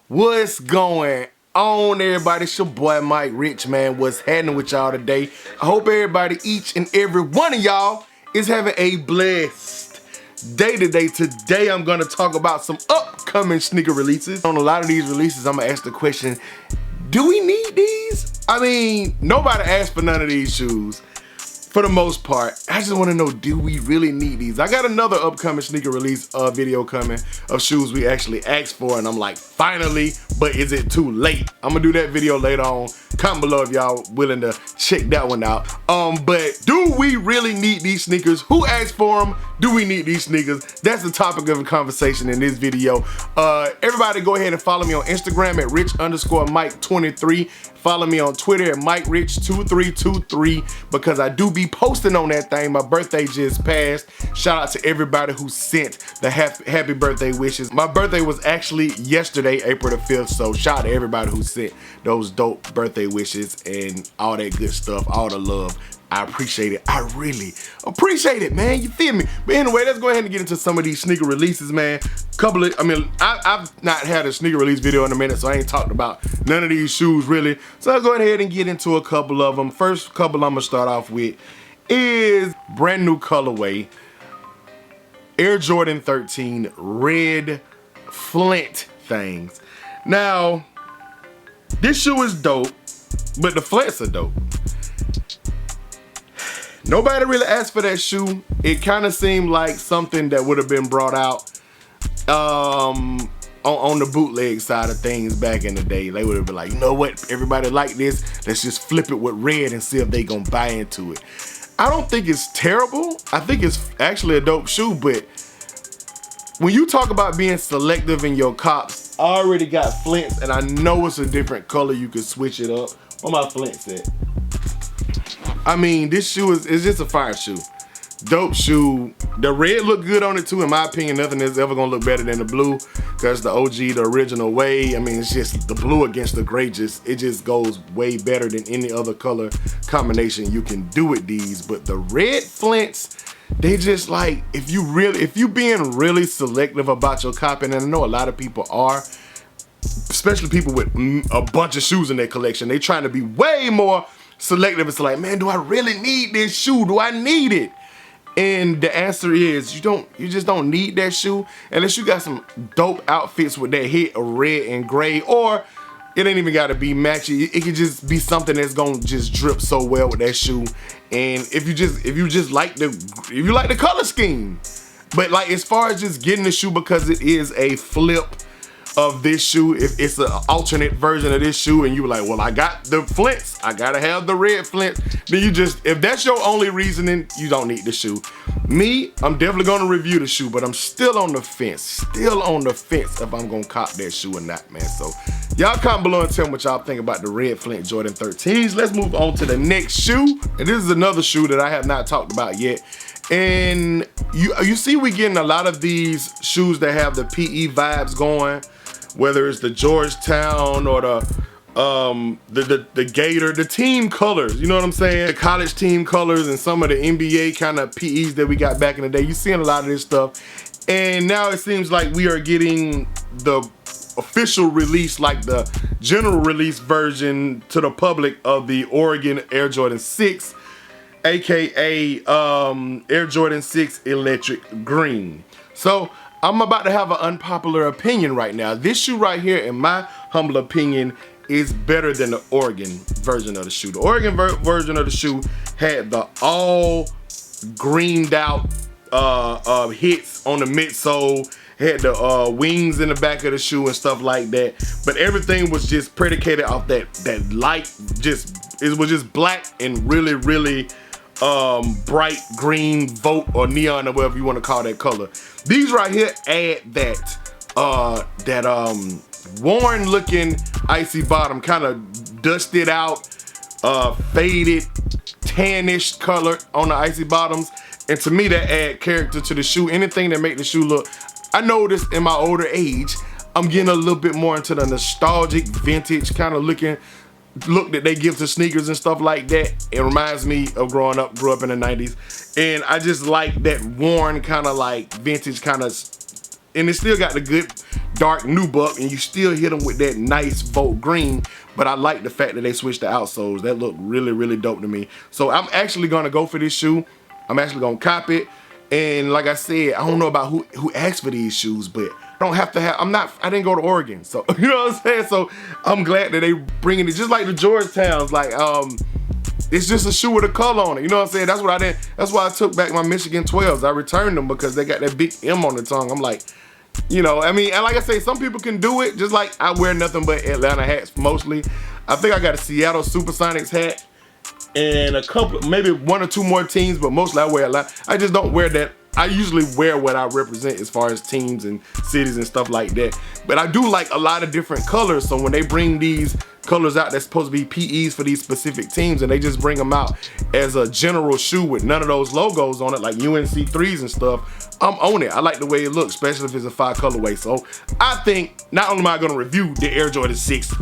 What's going on, everybody? It's your boy Mike Rich, man. What's happening with y'all today? I hope everybody, each and every one of y'all, is having a blessed day today. Today I'm gonna talk about some upcoming sneaker releases. On a lot of these releases, I'm gonna ask the question, do we need these? I mean, nobody asked for none of these shoes. For the most part, I just want to know, do we really need these? I got another upcoming sneaker release video coming of shoes we actually asked for, and I'm like, finally, but is it too late? I'm gonna do that video later on. Comment below if y'all willing to check that one out. But do we really need these sneakers? Who asked for them? Do we need these sneakers? That's the topic of the conversation in this video. Everybody go ahead and follow me on Instagram at rich_Mike23. Follow me on Twitter at MikeRich2323 because I do be posting on that thing. My birthday just passed. Shout out to everybody who sent the happy birthday wishes. My birthday was actually yesterday, April the 5th, so shout out to everybody who sent those dope birthday wishes and all that good stuff, all the love. I appreciate it. I really appreciate it, man. You feel me? But anyway, let's go ahead and get into some of these sneaker releases, man. I've not had a sneaker release video in a minute, so I ain't talked about none of these shoes really. So let's go ahead and get into a couple of them. First couple I'm gonna start off with is brand new colorway, Air Jordan 13 Red Flint things. Now, this shoe is dope, but the flats are dope. Nobody really asked for that shoe. It kind of seemed like something that would have been brought out on the bootleg side of things back in the day. They would have been like, you know what, everybody like this, let's just flip it with red and see if they gonna buy into it. I don't think it's terrible. I think it's actually a dope shoe, but when you talk about being selective in your cops, I already got Flints and I know it's a different color, you could switch it up. Where my Flints at? I mean, this shoe is just a fire shoe. Dope shoe. The red look good on it too, in my opinion. Nothing is ever gonna look better than the blue, because the OG, the original way. I mean, it's just the blue against the gray, it just goes way better than any other color combination you can do with these. But the red Flints, they just like, if you being really selective about your copying, and I know a lot of people are, especially people with a bunch of shoes in their collection, they trying to be way more selective. It's like, man, do I really need this shoe? Do I need it? And the answer is, you just don't need that shoe unless you got some dope outfits with that hit of red and gray, or it ain't even gotta be matchy. It could just be something that's gonna just drip so well with that shoe. And if you like the color scheme. But like, as far as just getting the shoe because it is a flip of this shoe, if it's an alternate version of this shoe and you were like, well, I got the Flints, I gotta have the red Flint, then if that's your only reasoning, you don't need the shoe. Me, I'm definitely gonna review the shoe, but I'm still on the fence if I'm gonna cop that shoe or not, man. So y'all comment below and tell me what y'all think about the Red Flint Jordan 13s. Let's move on to the next shoe. And this is another shoe that I have not talked about yet. And you see we getting a lot of these shoes that have the PE vibes going, whether it's the Georgetown or the Gator, the team colors, you know what I'm saying? The college team colors and some of the NBA kind of PEs that we got back in the day. You're seeing a lot of this stuff. And now it seems like we are getting the official release, like the general release version to the public of the Oregon Air Jordan 6, AKA Air Jordan 6 Electric Green. So I'm about to have an unpopular opinion right now. This shoe right here, in my humble opinion, is better than the Oregon version of the shoe. The Oregon version of the shoe had the all greened out hits on the midsole, had the wings in the back of the shoe and stuff like that. But everything was just predicated off that light, it was just black and really, really bright green, vote or neon or whatever you want to call that color. These right here add that worn looking icy bottom, kind of dusted out, faded, tannish color on the icy bottoms. And to me, that add character to the shoe. Anything that make the shoe look, I noticed in my older age, I'm getting a little bit more into the nostalgic, vintage kind of look that they give to sneakers and stuff like that. It reminds me of grew up in the 90s. And I just like that worn kind of like vintage kind of and it still got the good dark nubuck, and you still hit them with that nice Volt green. But I like the fact that they switched the outsoles. That looked really, really dope to me. So I'm actually gonna go for this shoe. I'm actually gonna cop it. And like I said, I don't know about who asked for these shoes, but I don't have to have, I didn't go to Oregon. So, you know what I'm saying? So I'm glad that they bringing it, just like the Georgetowns, like, it's just a shoe with a color on it. You know what I'm saying? That's why I took back my Michigan 12s. I returned them because they got that big M on the tongue. I'm like, you know, I mean, and like I say, some people can do it, just like I wear nothing but Atlanta hats mostly. I think I got a Seattle Supersonics hat and a couple, maybe 1 or 2 more teams, but mostly I wear Atlanta. I just don't wear that. I usually wear what I represent as far as teams and cities and stuff like that. But I do like a lot of different colors, so when they bring these colors out that's supposed to be PEs for these specific teams, and they just bring them out as a general shoe with none of those logos on it, like UNC3s and stuff, I'm on it. I like the way it looks, especially if it's a 5 colorway. So I think not only am I gonna review the Air Jordan 6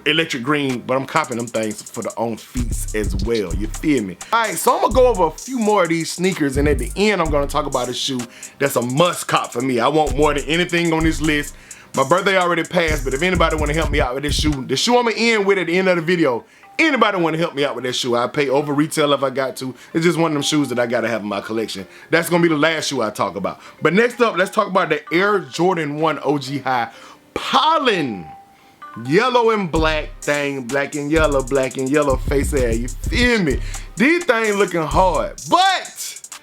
electric green, but I'm copping them things for the own feet as well. You feel me? All right, so I'm gonna go over a few more of these sneakers, and at the end, I'm gonna talk about a shoe that's a must cop for me. I want more than anything on this list. My birthday already passed, but if anybody wanna help me out with this shoe, the shoe I'm gonna end with at the end of the video, anybody wanna help me out with that shoe, I pay over retail if I got to. It's just one of them shoes that I gotta have in my collection. That's gonna be the last shoe I talk about. But next up, let's talk about the Air Jordan 1 OG High Pollen. Yellow and black thing, black and yellow face air, you feel me? These things looking hard, but,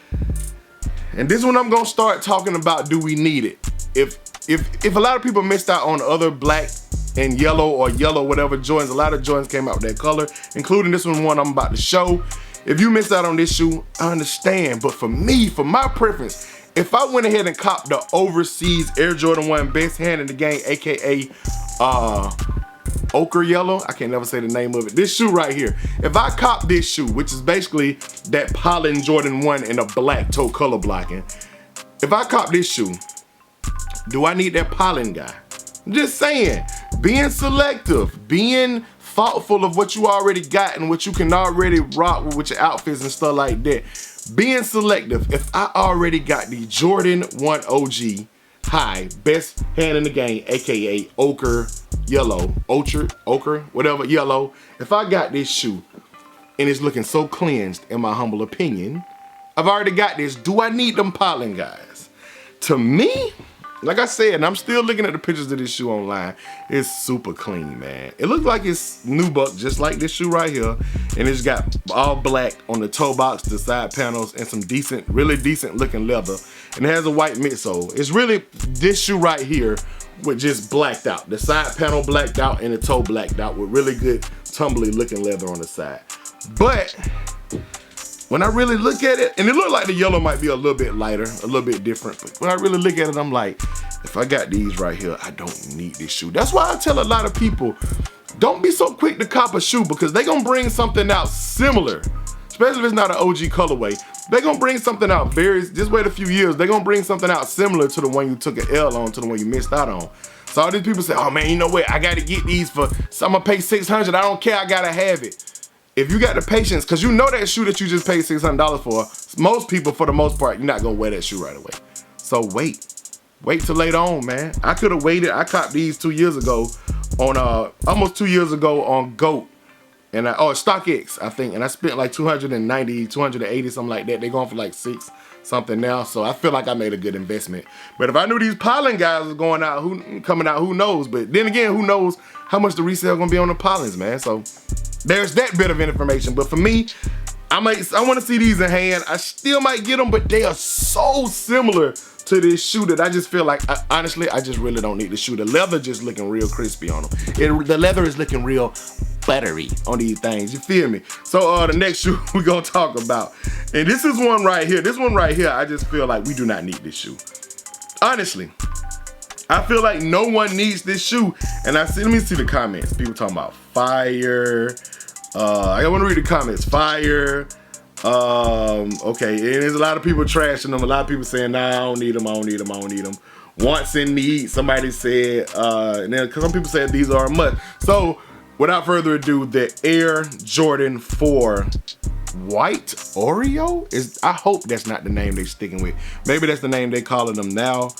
and this one I'm gonna start talking about, do we need it? If a lot of people missed out on other black and yellow or yellow whatever Jordans, a lot of Jordans came out with that color, including this one I'm about to show. If you missed out on this shoe, I understand, but for me, for my preference, if I went ahead and copped the overseas Air Jordan 1 best hand in the game, aka ochre yellow, I can't never say the name of it, this shoe right here, if I cop this shoe, which is basically that Pollen Jordan 1 in a black toe color blocking, if I cop this shoe, do I need that Pollen guy? I'm just saying, being selective, being thoughtful of what you already got and what you can already rock with your outfits and stuff like that. Being selective, if I already got the Jordan 1 OG High, best hand in the game, aka ochre yellow, ochre, whatever, yellow. If I got this shoe and it's looking so cleansed, in my humble opinion, I've already got this, do I need them Pollen guys? To me, like I said, and I'm still looking at the pictures of this shoe online, it's super clean, man. It looks like it's nubuck, just like this shoe right here, and it's got all black on the toe box, the side panels, and some decent, really decent looking leather, and it has a white midsole. It's really this shoe right here with just blacked out. The side panel blacked out and the toe blacked out with really good tumbly looking leather on the side. But when I really look at it, and it looked like the yellow might be a little bit lighter, a little bit different, but when I really look at it, I'm like, if I got these right here, I don't need this shoe. That's why I tell a lot of people, don't be so quick to cop a shoe, because they gonna bring something out similar, especially if it's not an OG colorway. They gonna bring something out just wait a few years, they gonna bring something out similar to the one you took an L on, to the one you missed out on. So all these people say, oh man, you know what, I gotta get these for, so I'm gonna pay $600, I don't care, I gotta have it. If you got the patience, because you know that shoe that you just paid $600 for, most people, for the most part, you're not gonna wear that shoe right away. So wait till later on, man. I could have waited. I copped these 2 years ago on, almost 2 years ago on GOAT, and StockX, I think, and I spent like $290, $280, something like that. They're going for like $6 something now, so I feel like I made a good investment. But if I knew these Pollen guys was going out, coming out, who knows? But then again, who knows how much the resale gonna be on the Pollens, man? So there's that bit of information. But for me, I want to see these in hand. I still might get them, but they are so similar to this shoe that I just feel like, honestly, I just really don't need the shoe. The leather just looking real crispy on them. The leather is looking real buttery on these things, you feel me? So the next shoe we're gonna talk about, and this is one right here. This one right here, I just feel like we do not need this shoe. Honestly, I feel like no one needs this shoe. And let me see the comments. People talking about fire. I want to read the comments. Fire. Okay, and there's a lot of people trashing them. A lot of people saying, nah, I don't need them, I don't need them, I don't need them. Wants in need, somebody said, and then some people said these are a must. So without further ado, the Air Jordan 4 White Oreo I hope that's not the name they're sticking with. Maybe that's the name they calling them now.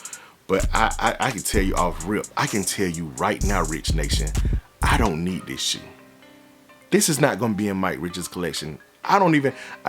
But I can tell you off rip, I can tell you right now, Rich Nation, I don't need this shoe. This is not gonna be in Mike Rich's collection. I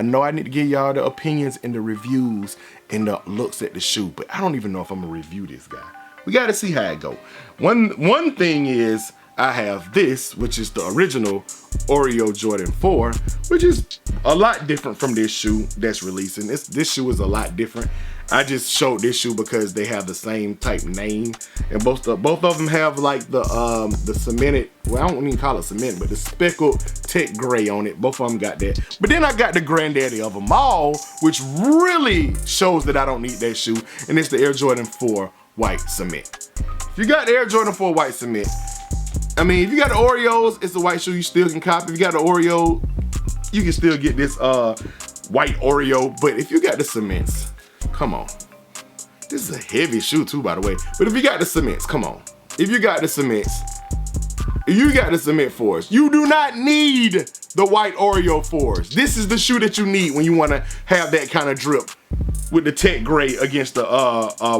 know I need to give y'all the opinions and the reviews and the looks at the shoe, but I don't even know if I'm gonna review this guy. We gotta see how it go. One thing is, I have this, which is the original Oreo Jordan 4, which is a lot different from this shoe that's releasing. This shoe is a lot different. I just showed this shoe because they have the same type name, and both of them have like the cemented, well, I don't even call it cement, but the speckled tech gray on it. Both of them got that. But then I got the granddaddy of them all, which really shows that I don't need that shoe, and it's the Air Jordan 4 white cement. If you got the Air Jordan 4 white cement, I mean, if you got the Oreos, it's a white shoe, you still can cop. If you got the Oreo, you can still get this white Oreo. But if you got the cements, come on. This is a heavy shoe too, by the way. But if you got the cements, come on. If you got the cements, you got the cement 4s. You do not need the white Oreo 4s. This is the shoe that you need when you want to have that kind of drip with the tech gray against the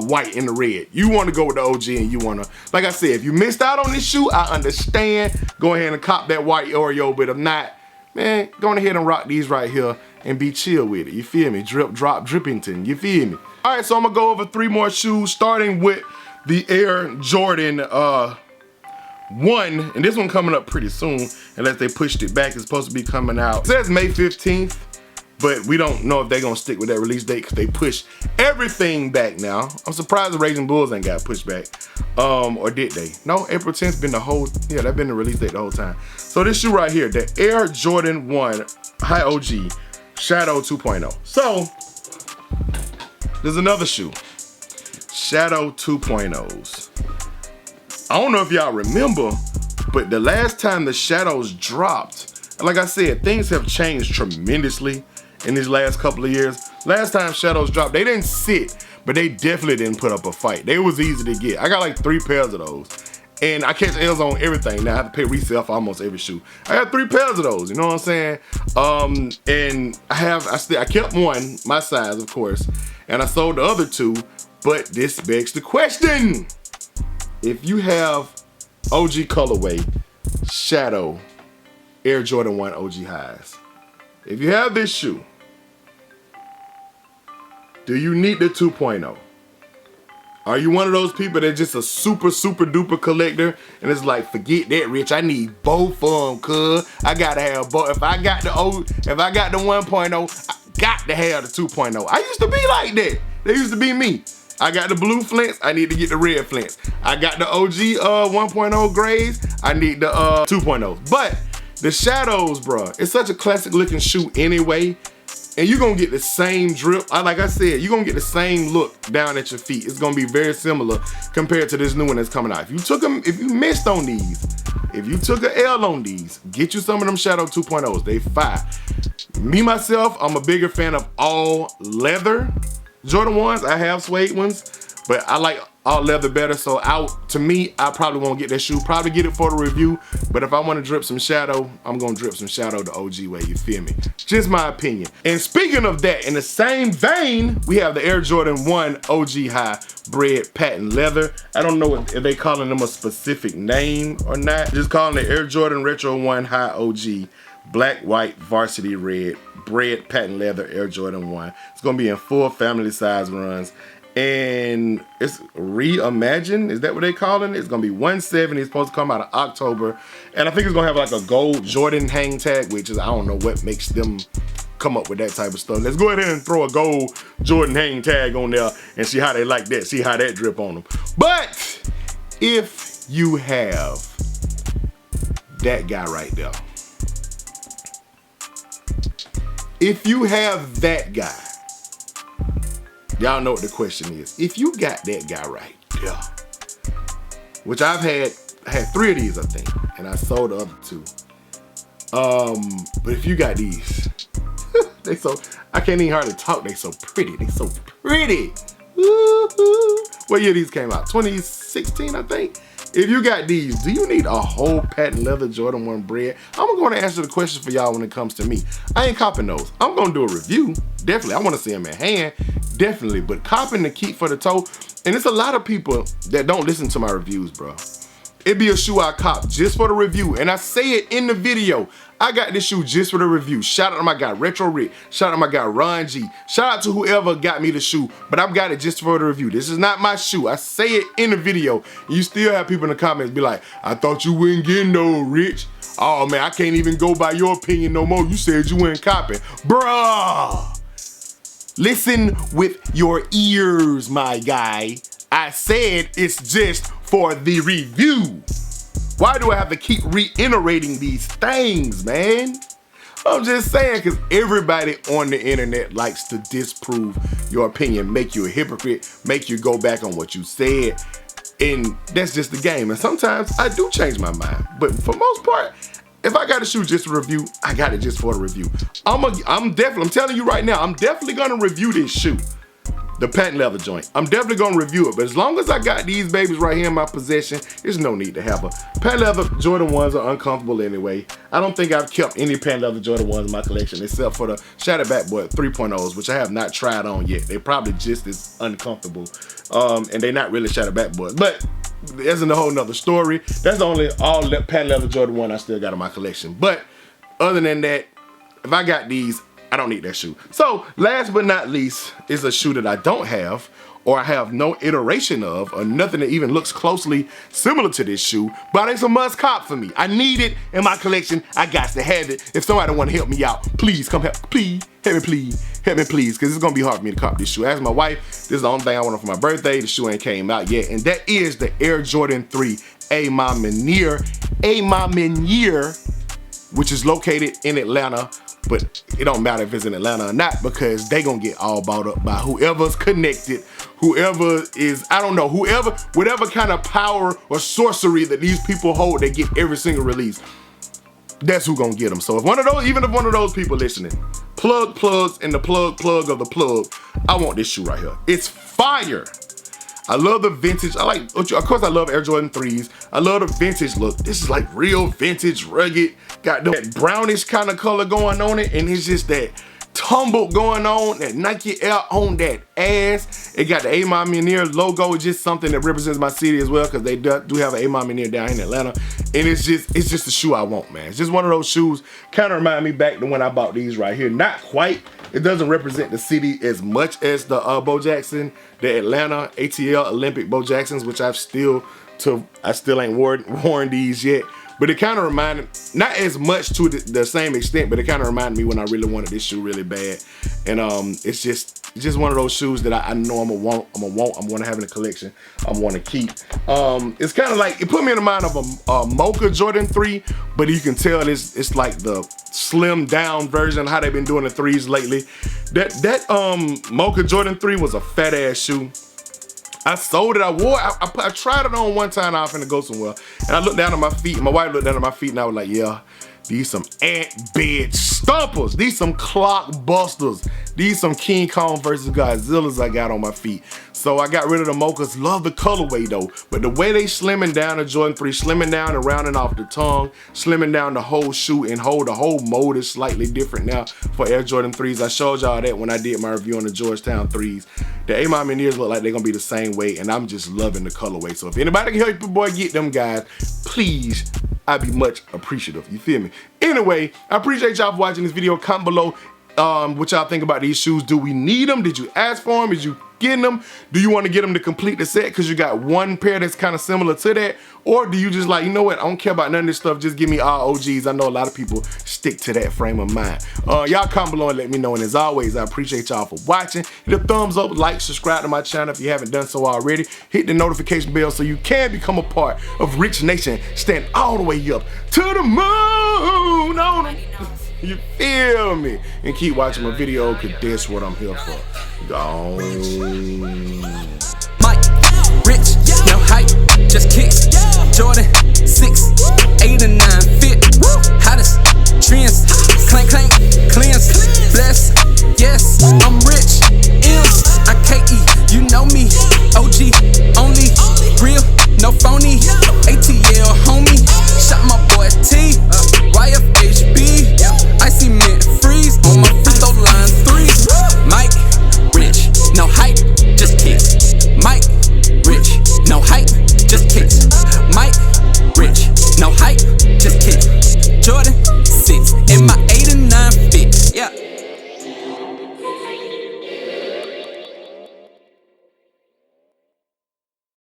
white and the red. You want to go with the OG, and you want to, like I said, if you missed out on this shoe, I understand. Go ahead and cop that white Oreo, but if not, man, go ahead and rock these right here and be chill with it. You feel me? Drip, drop, drippington. You feel me? All right, so I'm gonna go over 3 more shoes, starting with the Air Jordan 1, and this one coming up pretty soon, unless they pushed it back. It's supposed to be coming out. It says May 15th. But we don't know if they're gonna stick with that release date because they pushed everything back now. I'm surprised the Raging Bulls ain't got pushed back. Or did they? No, April 10th been the whole, yeah, that's been the release date the whole time. So this shoe right here, the Air Jordan 1 High OG Shadow 2.0. So, there's another shoe. Shadow 2.0s. I don't know if y'all remember, but the last time the Shadows dropped, like I said, things have changed tremendously in these last couple of years. Last time Shadows dropped, they didn't sit, but they definitely didn't put up a fight. They was easy to get. I got like 3 pairs of those. And I catch L's on everything. Now I have to pay resale for almost every shoe. I got 3 pairs of those, you know what I'm saying? And I kept one, my size of course, and I sold the other 2, but this begs the question. If you have OG colorway, Shadow, Air Jordan 1 OG highs, if you have this shoe, do you need the 2.0? Are you one of those people that's just a super duper collector and it's like, forget that, Rich, I need both of them, cuz I gotta have both. If I got the 1.0, I got to have the 2.0. I used to be like that. That used to be me. I got the blue Flints, I need to get the red Flints. I got the OG 1.0 grays, I need the 2.0. But the Shadows, bruh, it's such a classic looking shoe anyway, and you're gonna get the same drip. Like I said, you're gonna get the same look down at your feet. It's gonna be very similar compared to this new one that's coming out. If you missed on these, if you took an L on these, get you some of them Shadow 2.0s. They fire. Me, myself, I'm a bigger fan of all leather Jordan 1s. I have suede ones, but I like all leather better. So to me, I probably won't get that shoe. Probably get it for the review. But if I want to drip some Shadow, I'm gonna drip some Shadow the OG way. You feel me? Just my opinion. And speaking of that, in the same vein, we have the Air Jordan 1 OG High Bread Patent Leather. I don't know if they calling them a specific name or not. Just calling it Air Jordan Retro 1 High OG Black, White, Varsity Red Bread Patent Leather Air Jordan 1. It's gonna be in full family size runs. And it's reimagined, is that what they calling it? It's gonna be 170, it's supposed to come out in October. And I think it's gonna have like a gold Jordan hang tag, which is, I don't know what makes them come up with that type of stuff. Let's go ahead and throw a gold Jordan hang tag on there and see how they like that, see how that drip on them. But if you have that guy right there, if you have that guy, y'all know what the question is. If you got that guy right there, which I had 3 of these, I think, and I sold the other 2. But if you got these, I can't even hardly talk. They so pretty. They so pretty. Woo-hoo. What year these came out? 2016, I think. If you got these, do you need a whole patent leather Jordan 1 bread? I'm going to answer the question for y'all when it comes to me. I ain't copping those. I'm going to do a review. Definitely. I want to see them in hand. Definitely. But copping to keep for the toe. And it's a lot of people that don't listen to my reviews, bro. It be a shoe I cop just for the review. And I say it in the video. I got this shoe just for the review. Shout out to my guy Retro Rick. Shout out to my guy Ron G. Shout out to whoever got me the shoe. But I've got it just for the review. This is not my shoe. I say it in the video. And you still have people in the comments be like, I thought you wouldn't get no, Rich. Oh man, I can't even go by your opinion no more. You said you weren't copping. Bruh. Listen with your ears, my guy. I said it's just for the review. Why do I have to keep reiterating these things, man? I'm just saying, because everybody on the internet likes to disprove your opinion, make you a hypocrite, make you go back on what you said, and that's just the game. And sometimes I do change my mind, but for most part, if I got a shoe just for review, I got it just for the review. I'm telling you right now, I'm definitely gonna review this shoe. The patent leather joint. I'm definitely gonna review it, but as long as I got these babies right here in my possession, there's no need to have a patent leather Jordan 1s are uncomfortable anyway. I don't think I've kept any patent leather Jordan 1s in my collection except for the Shattered Backboard 3.0s, which I have not tried on yet. They're probably just as uncomfortable, and they're not really Shattered Backboards, but that's a whole nother story. That's the only all patent leather Jordan 1 I still got in my collection. But other than that, if I got these, I don't need that shoe. So last but not least is a shoe that I don't have, or I have no iteration of, or nothing that even looks closely similar to this shoe, but it's a must cop for me. I need it in my collection. I got to have it. If somebody want to help me out, please come help. Please, help me please. Help me please, because it's going to be hard for me to cop this shoe. As my wife, this is the only thing I wanted for my birthday. The shoe ain't came out yet, and that is the Air Jordan 3 A Ma Maniere, which is located in Atlanta. But it don't matter if it's in Atlanta or not, because they gonna get all bought up by whoever's connected, whoever is, I don't know, whatever kind of power or sorcery that these people hold, they get every single release. That's who gonna get them. So if one of those, even if one of those people listening, plugs and the plug of the plug, I want this shoe right here. It's fire. I love the vintage. Of course I love Air Jordan 3s. I love the vintage look. This is like real vintage, rugged, got that brownish kind of color going on it, and it's just that tumble going on, that Nike Air on that ass. It got the A Ma Maniere logo, just something that represents my city as well, because they do have an A Ma Maniere down here in Atlanta. And it's just the shoe I want, man. It's just one of those shoes, kind of remind me back to when I bought these right here. Not quite. It doesn't represent the city as much as the Bo Jackson, the Atlanta ATL Olympic Bo Jacksons, which I still ain't worn these yet. But it kind of reminded, not as much to the same extent, but it kind of reminded me when I really wanted this shoe really bad. And it's just one of those shoes that I know I'm gonna have in the collection, I'm gonna keep. It's kind of like, it put me in the mind of a Mocha Jordan 3, but you can tell it's like the slim down version of how they've been doing the 3s lately. That Mocha Jordan 3 was a fat ass shoe. I sold it, I wore it, I tried it on one time, I was finna go somewhere, and I looked down at my feet, and my wife looked down at my feet, and I was like, yeah, these some ant bed stompers, these some clock busters, these some King Kong versus Godzillas I got on my feet. So I got rid of the Mochas, love the colorway though, but the way they slimming down the Jordan 3, slimming down and rounding off the tongue, slimming down the whole shoe, and the whole mold is slightly different now for Air Jordan 3s. I showed y'all that when I did my review on the Georgetown 3s. The A Ma Manieres look like they're gonna be the same way, and I'm just loving the colorway. So if anybody can help your boy get them guys, please, I'd be much appreciative, you feel me? Anyway, I appreciate y'all for watching this video. Comment below what y'all think about these shoes. Do we need them? Did you ask for them? Did you getting them? Do you want to get them to complete the set because you got one pair that's kind of similar to that? Or do you just like, you know what, I don't care about none of this stuff, just give me all OGs. I know a lot of people stick to that frame of mind. Y'all comment below and let me know, and as always, I appreciate y'all for watching. Hit the thumbs up, like, subscribe to my channel if you haven't done so already. Hit the notification bell so you can become a part of Rich Nation. Stand all the way up to the moon on them. You feel me? And keep watching my video, because that's what I'm here for. Gone.